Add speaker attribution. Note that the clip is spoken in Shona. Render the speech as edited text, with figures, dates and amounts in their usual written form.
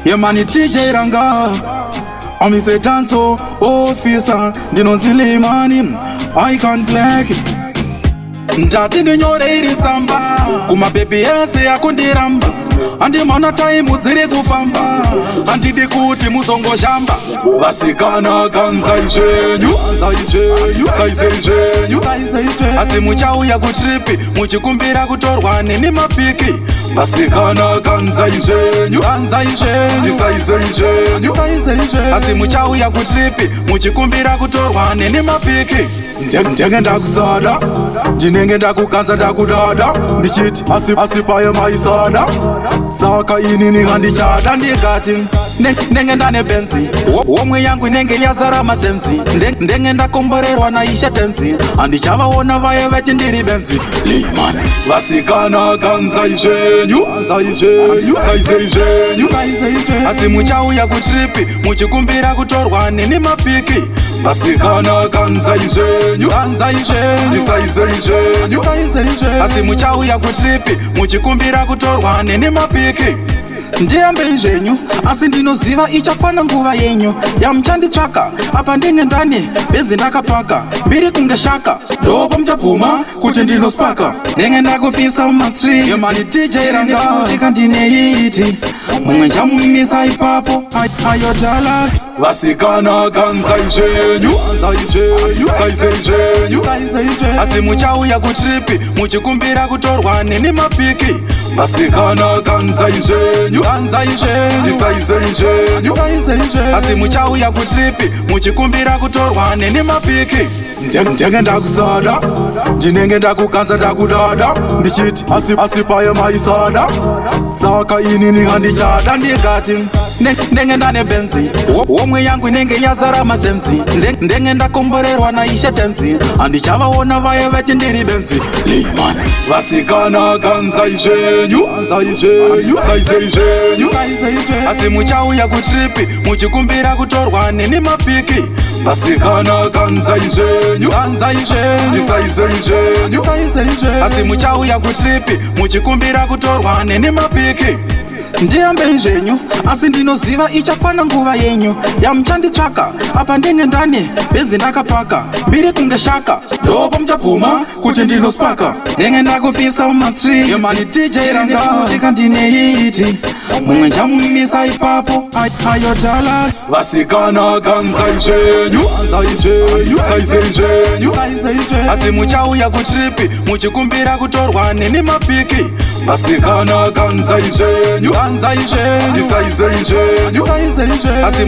Speaker 1: Yeah man, DJ Ranga. I'm say dance officer. Dinonzi Leeman. I can't play it. Njati ndinyore iri tsamba kuma baby yese yakundiramba andimana time udziri kufamba handidi kuti muzongoshamba vasikana ganzai zvenyu saizei zvenyu asi muchauya kutripi muchikumbira kutorwa neni mapiki vasikana ganzai zvenyu saizei zvenyu asi muchauya kutripi muchikumbira kutorwa neni mapiki ndenge ndakusada ndinenge ndakukanza ndakudada ndichiti asipaye maisada saka inini handichada ndikati ndenge ndane benzi womwe yangu inenge yazara masenzi ndenge ndakomborerwa naisha tenzi handichavaona vaye veti ndiri benzi Leeman vasikana ganzai zvenyu saizei zvenyu asi muchauya kutripi muchikumbira kutorwa neni mapiki vasikana ganzai zvenyu saizei zvenyu asi muchauya kutripi muchikumbira kutorwa neni mapiki ndiyambei zvenyu asi ndinoziva ichakwana nguva yenyu yamuchanditsvaka apa ndenge ndane benzi ndakapaka mbiri kunge shaka ndopo muchabvuma kuti ndinospaka ndenge ndakupisa mumastreet yemani DJ Ranga tika ndineiti mumwe njamumisa ipapo ayo Dallas vasikana ganzai zvenyu saizei zvenyu asi muchauya kutripi muchikumbira kutorwa neni mapiki vasikana ganzai zvenyu saizei zvenyu asi muchauya kutripi muchikumbira kutorwa neni mapiki ndenge ndakusada ndinenge ndakukanza ndakudada ndichiti asipaye maisada saka inini handichada ndikati ndenge ndane benzi womwe yangu inenge yazara masenzi ndenge ndakomborerwa naisha tenzi handichavaona vaye veti ndiri benzi Leeman vasikana ganzai zvenyu saizei zvenyu asi muchauya kutripi muchikumbira kutorwa neni mapiki vasikana ganzai zvenyu saizei zvenyu asi muchauya kutripi muchikumbira kutorwa neni mapiki ndiyambei zvenyu asi ndinoziva ichakwana nguva yenyu yamuchanditsvaka apa ndenge ndane benzi ndakapaka mbiri kunge shaka ndopo muchabvuma kuti ndinospaka ndenge ndakupisa mumastreet yemani DJ Ranga tika ndineiti mumwe njamumisa ipapo ayo Dallas vasikana ganzai zvenyu saizei zvenyu asi muchauya kutripi muchikumbira kutorwa neni mapiki vasikana ganzai zvenyu saizei zvenyu asi